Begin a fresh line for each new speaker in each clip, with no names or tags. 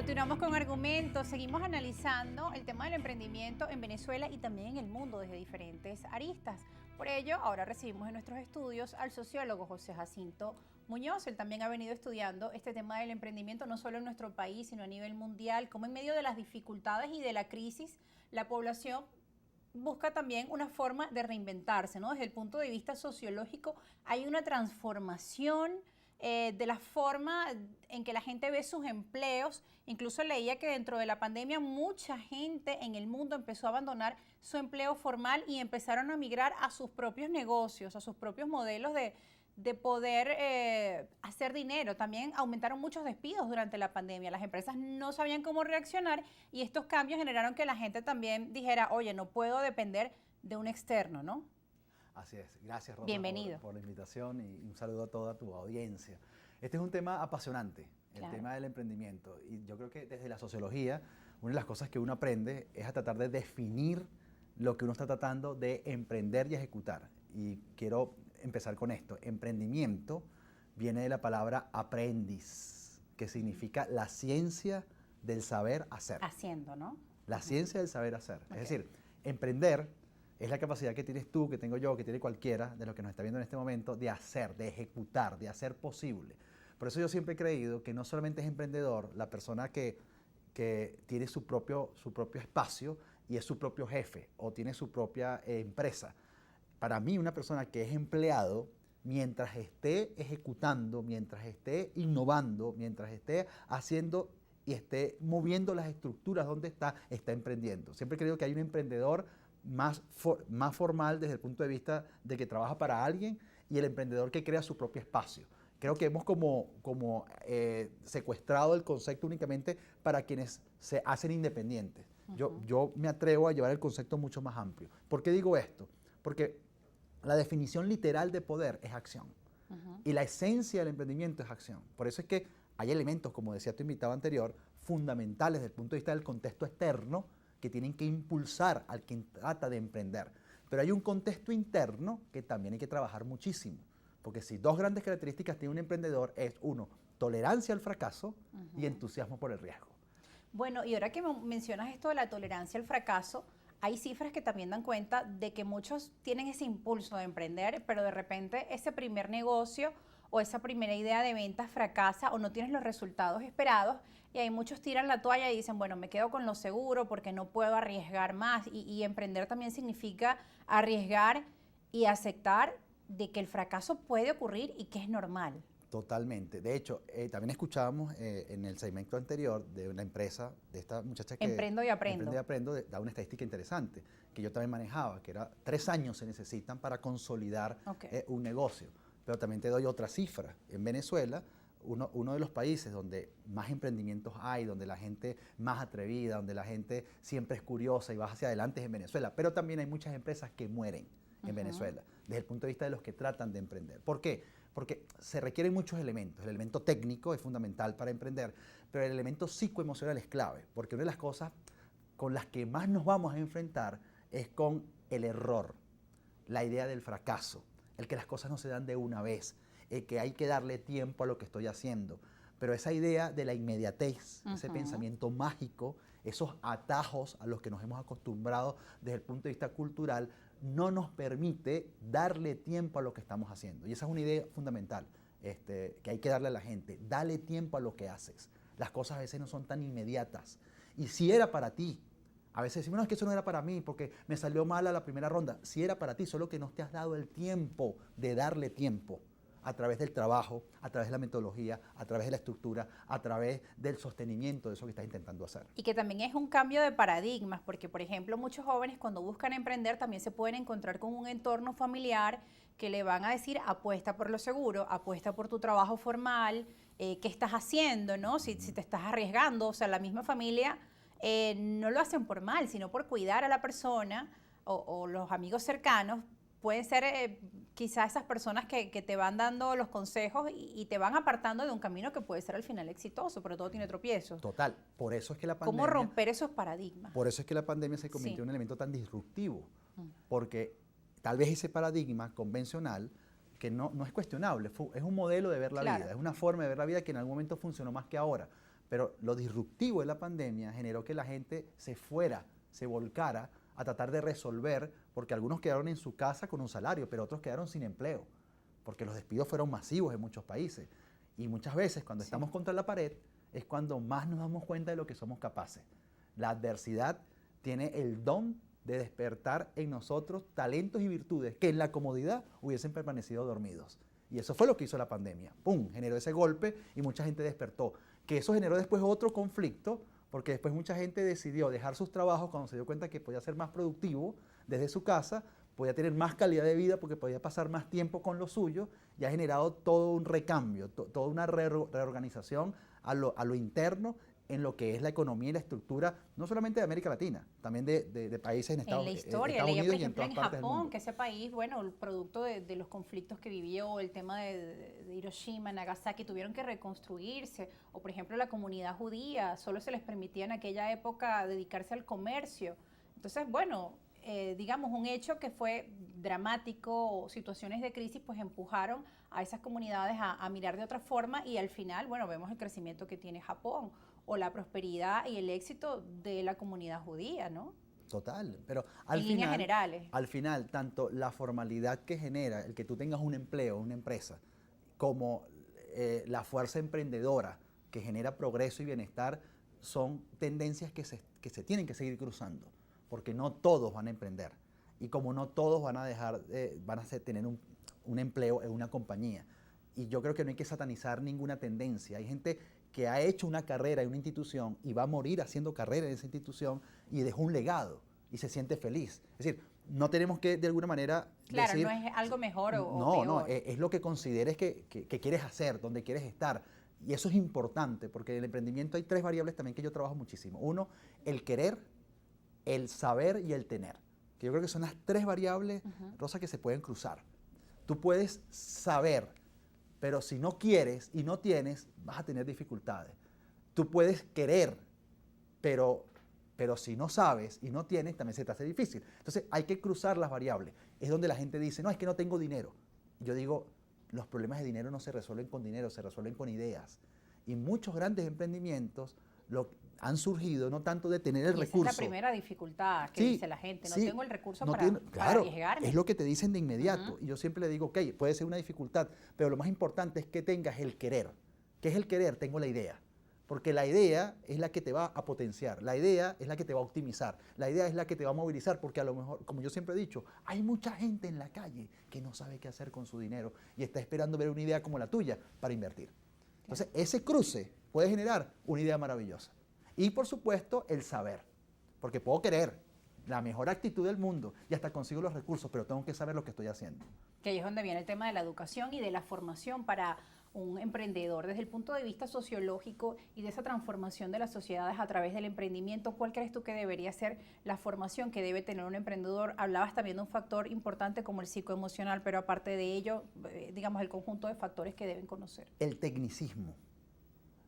Continuamos con argumentos, seguimos analizando el tema del emprendimiento en Venezuela y también en el mundo desde diferentes aristas. Por ello, ahora recibimos en nuestros estudios al sociólogo José Jacinto Muñoz. Él también ha venido estudiando este tema del emprendimiento no solo en nuestro país, sino a nivel mundial, cómo en medio de las dificultades y de la crisis, la población busca también una forma de reinventarse, ¿no? Desde el punto de vista sociológico hay una transformación de la forma en que la gente ve sus empleos. Incluso leía que dentro de la pandemia mucha gente en el mundo empezó a abandonar su empleo formal y empezaron a migrar a sus propios negocios, a sus propios modelos de poder hacer dinero. También aumentaron muchos despidos durante la pandemia. Las empresas no sabían cómo reaccionar y estos cambios generaron que la gente también dijera, oye, no puedo depender de un externo, ¿no?
Así es. Gracias, Rosa,
Bienvenido.
por la invitación y un saludo a toda tu audiencia. Este es un tema apasionante, el tema del emprendimiento. Y yo creo que desde la sociología, una de las cosas que uno aprende es a tratar de definir lo que uno está tratando de emprender y ejecutar. Y quiero empezar con esto. Emprendimiento viene de la palabra aprendiz, que significa la ciencia del saber hacer.
Haciendo, ¿no?
La ciencia del saber hacer. Es decir, emprender es la capacidad que tienes tú, que tengo yo, que tiene cualquiera de los que nos está viendo en este momento, de hacer, de ejecutar, de hacer posible. Por eso yo siempre he creído que no solamente es emprendedor la persona que tiene su propio espacio y es su propio jefe o tiene su propia empresa. Para mí, una persona que es empleado, mientras esté ejecutando, mientras esté innovando, mientras esté haciendo y esté moviendo las estructuras donde está emprendiendo. Siempre he creído que hay un emprendedor más formal desde el punto de vista de que trabaja para alguien y el emprendedor que crea su propio espacio. Creo que hemos como secuestrado el concepto únicamente para quienes se hacen independientes. Yo me atrevo a llevar el concepto mucho más amplio. ¿Por qué digo esto? Porque la definición literal de poder es acción. Y la esencia del emprendimiento es acción. Por eso es que hay elementos, como decía tu invitado anterior, fundamentales desde el punto de vista del contexto externo que tienen que impulsar al quien trata de emprender. Pero hay un contexto interno que también hay que trabajar muchísimo. Porque si dos grandes características tiene un emprendedor es, uno, tolerancia al fracaso y entusiasmo por el riesgo.
Bueno, y ahora que mencionas esto de la tolerancia al fracaso, hay cifras que también dan cuenta de que muchos tienen ese impulso de emprender, pero de repente ese primer negocio o esa primera idea de ventas fracasa o no tienes los resultados esperados y ahí muchos tiran la toalla y dicen, bueno, me quedo con lo seguro porque no puedo arriesgar más y emprender también significa arriesgar y aceptar de que el fracaso puede ocurrir y que es normal.
Totalmente. De hecho, también escuchábamos en el segmento anterior de una empresa, de esta muchacha que...
Emprendo y aprendo.
Emprendo y aprendo, da una estadística interesante, que yo también manejaba, que era 3 años se necesitan para consolidar un negocio. Pero también te doy otra cifra. En Venezuela, uno de los países donde más emprendimientos hay, donde la gente más atrevida, donde la gente siempre es curiosa y va hacia adelante es en Venezuela. Pero también hay muchas empresas que mueren en Venezuela, desde el punto de vista de los que tratan de emprender. ¿Por qué? Porque se requieren muchos elementos. El elemento técnico es fundamental para emprender, pero el elemento psicoemocional es clave, porque una de las cosas con las que más nos vamos a enfrentar es con el error, la idea del fracaso, el que las cosas no se dan de una vez, el que hay que darle tiempo a lo que estoy haciendo. Pero esa idea de la inmediatez, ese pensamiento mágico, esos atajos a los que nos hemos acostumbrado desde el punto de vista cultural, no nos permite darle tiempo a lo que estamos haciendo. Y esa es una idea fundamental que hay que darle a la gente. Dale tiempo a lo que haces. Las cosas a veces no son tan inmediatas. Y si era para ti, a veces decimos, no, es que eso no era para mí porque me salió mal a la primera ronda. Si era para ti, solo que no te has dado el tiempo de darle tiempo a través del trabajo, a través de la metodología, a través de la estructura, a través del sostenimiento de eso que estás intentando hacer.
Y que también es un cambio de paradigmas, porque por ejemplo muchos jóvenes cuando buscan emprender también se pueden encontrar con un entorno familiar que le van a decir apuesta por lo seguro, apuesta por tu trabajo formal, qué estás haciendo, ¿no? Si te estás arriesgando, o sea, la misma familia no lo hacen por mal, sino por cuidar a la persona o los amigos cercanos. Pueden ser quizás esas personas que te van dando los consejos y te van apartando de un camino que puede ser al final exitoso, pero todo tiene tropiezos.
Total, por eso es que la pandemia...
¿Cómo romper esos paradigmas?
Por eso es que la pandemia se convirtió en un elemento tan disruptivo, porque tal vez ese paradigma convencional, que no es cuestionable, es un modelo de ver la vida, es una forma de ver la vida que en algún momento funcionó más que ahora, Pero lo disruptivo de la pandemia generó que la gente se volcara a tratar de resolver, porque algunos quedaron en su casa con un salario, pero otros quedaron sin empleo, porque los despidos fueron masivos en muchos países. Y muchas veces cuando estamos contra la pared es cuando más nos damos cuenta de lo que somos capaces. La adversidad tiene el don de despertar en nosotros talentos y virtudes que en la comodidad hubiesen permanecido dormidos. Y eso fue lo que hizo la pandemia. ¡Pum! Generó ese golpe y mucha gente despertó. Que eso generó después otro conflicto, porque después mucha gente decidió dejar sus trabajos cuando se dio cuenta que podía ser más productivo desde su casa, podía tener más calidad de vida porque podía pasar más tiempo con lo suyo, y ha generado todo un recambio, toda una reorganización a lo interno en lo que es la economía y la estructura, no solamente de América Latina, también de países en Estados Unidos.
En la historia, leía por ejemplo en Japón, que ese país, bueno, el producto de los conflictos que vivió, el tema de Hiroshima, Nagasaki, tuvieron que reconstruirse, o por ejemplo la comunidad judía, solo se les permitía en aquella época dedicarse al comercio. Entonces, bueno, digamos, un hecho que fue dramático o situaciones de crisis, pues empujaron a esas comunidades a mirar de otra forma, y al final, bueno, vemos el crecimiento que tiene Japón o la prosperidad y el éxito de la comunidad judía, ¿no?
Total, pero
en líneas generales.
Al final, tanto la formalidad que genera el que tú tengas un empleo, una empresa, como la fuerza emprendedora que genera progreso y bienestar, son tendencias que se tienen que seguir cruzando, porque no todos van a emprender. Y como no todos van a tener un empleo en una compañía. Y yo creo que no hay que satanizar ninguna tendencia. Hay gente que ha hecho una carrera en una institución y va a morir haciendo carrera en esa institución y dejó un legado y se siente feliz. Es decir, no tenemos que de alguna manera
claro,
decir,
no es algo mejor o
peor. No,
es
lo que consideres que quieres hacer, donde quieres estar. Y eso es importante, porque en el emprendimiento hay 3 variables también que yo trabajo muchísimo. Uno, el querer, el saber y el tener. Que yo creo que son las 3 variables, Rosa, que se pueden cruzar. Tú puedes saber, pero si no quieres y no tienes, vas a tener dificultades. Tú puedes querer, pero si no sabes y no tienes, también se te hace difícil. Entonces hay que cruzar las variables. Es donde la gente dice, no, es que no tengo dinero. Yo digo, los problemas de dinero no se resuelven con dinero, se resuelven con ideas. Y muchos grandes emprendimientos han surgido no tanto de tener el recurso.
Esa es la primera dificultad que dice la gente, no tengo el recurso para arriesgarme.
Es lo que te dicen de inmediato. Y yo siempre le digo, ok, puede ser una dificultad, pero lo más importante es que tengas el querer. ¿Qué es el querer? Tengo la idea. Porque la idea es la que te va a potenciar, la idea es la que te va a optimizar, la idea es la que te va a movilizar, porque a lo mejor, como yo siempre he dicho, hay mucha gente en la calle que no sabe qué hacer con su dinero y está esperando ver una idea como la tuya para invertir. Entonces, ese cruce puede generar una idea maravillosa. Y, por supuesto, el saber, porque puedo querer la mejor actitud del mundo y hasta consigo los recursos, pero tengo que saber lo que estoy haciendo.
Que ahí es donde viene el tema de la educación y de la formación para un emprendedor. Desde el punto de vista sociológico y de esa transformación de las sociedades a través del emprendimiento, ¿cuál crees tú que debería ser la formación que debe tener un emprendedor? Hablabas también de un factor importante como el psicoemocional, pero aparte de ello, digamos, el conjunto de factores que deben conocer.
El tecnicismo,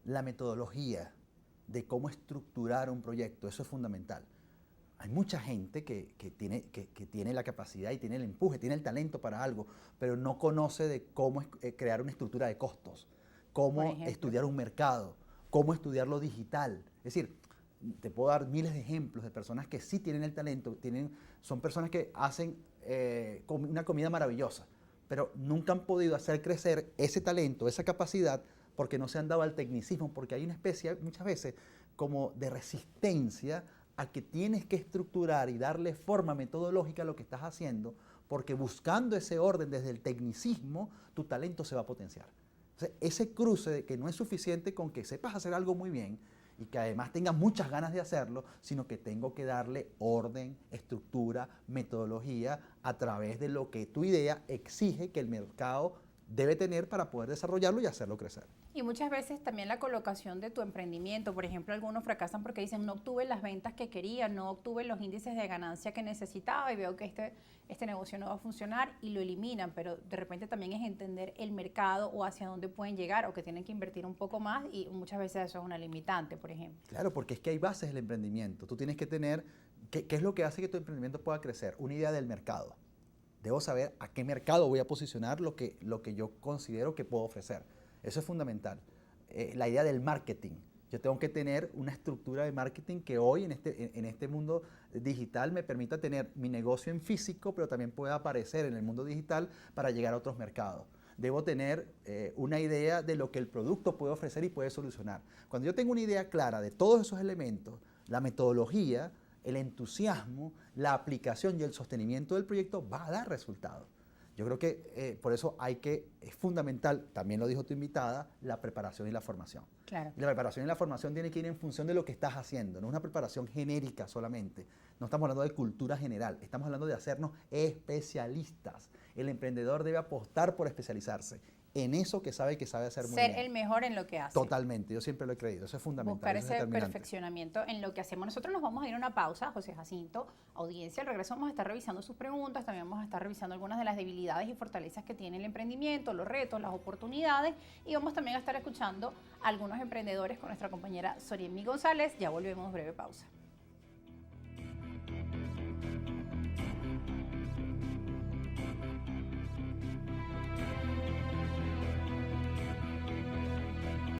la metodología de cómo estructurar un proyecto, eso es fundamental. Hay mucha gente que tiene la capacidad y tiene el empuje, tiene el talento para algo, pero no conoce de cómo crear una estructura de costos, cómo estudiar un mercado, cómo estudiar lo digital. Es decir, te puedo dar miles de ejemplos de personas que sí tienen el talento, son personas que hacen una comida maravillosa, pero nunca han podido hacer crecer ese talento, esa capacidad, porque no se han dado al tecnicismo, porque hay una especie, muchas veces, como de resistencia a que tienes que estructurar y darle forma metodológica a lo que estás haciendo, porque buscando ese orden desde el tecnicismo, tu talento se va a potenciar. Entonces, ese cruce de que no es suficiente con que sepas hacer algo muy bien y que además tengas muchas ganas de hacerlo, sino que tengo que darle orden, estructura, metodología a través de lo que tu idea exige que el mercado debe tener para poder desarrollarlo y hacerlo crecer.
Y muchas veces también la colocación de tu emprendimiento, por ejemplo, algunos fracasan porque dicen no obtuve las ventas que quería, no obtuve los índices de ganancia que necesitaba y veo que este negocio no va a funcionar y lo eliminan, pero de repente también es entender el mercado o hacia dónde pueden llegar o que tienen que invertir un poco más y muchas veces eso es una limitante, por ejemplo.
Claro, porque es que hay bases del emprendimiento. Tú tienes que tener, ¿qué es lo que hace que tu emprendimiento pueda crecer? Una idea del mercado. Debo saber a qué mercado voy a posicionar lo que yo considero que puedo ofrecer. Eso es fundamental. La idea del marketing. Yo tengo que tener una estructura de marketing que hoy en este mundo digital me permita tener mi negocio en físico, pero también pueda aparecer en el mundo digital para llegar a otros mercados. Debo tener una idea de lo que el producto puede ofrecer y puede solucionar. Cuando yo tengo una idea clara de todos esos elementos, la metodología, el entusiasmo, la aplicación y el sostenimiento del proyecto va a dar resultados. Yo creo que por eso es fundamental, también lo dijo tu invitada, la preparación y la formación.
Claro.
Y la preparación y la formación tiene que ir en función de lo que estás haciendo, no es una preparación genérica solamente. No estamos hablando de cultura general, estamos hablando de hacernos especialistas. El emprendedor debe apostar por especializarse en eso que sabe hacer muy bien.
Ser el mejor en lo que hace.
Totalmente, yo siempre lo he creído, eso es fundamental.
Buscar
eso es
ese
determinante.
perfeccionamiento en lo que hacemos. Nosotros nos vamos a ir a una pausa, José Jacinto, audiencia, al regreso vamos a estar revisando sus preguntas, también vamos a estar revisando algunas de las debilidades y fortalezas que tiene el emprendimiento, los retos, las oportunidades, y vamos también a estar escuchando a algunos emprendedores con nuestra compañera Soriemi González. Ya volvemos, breve pausa.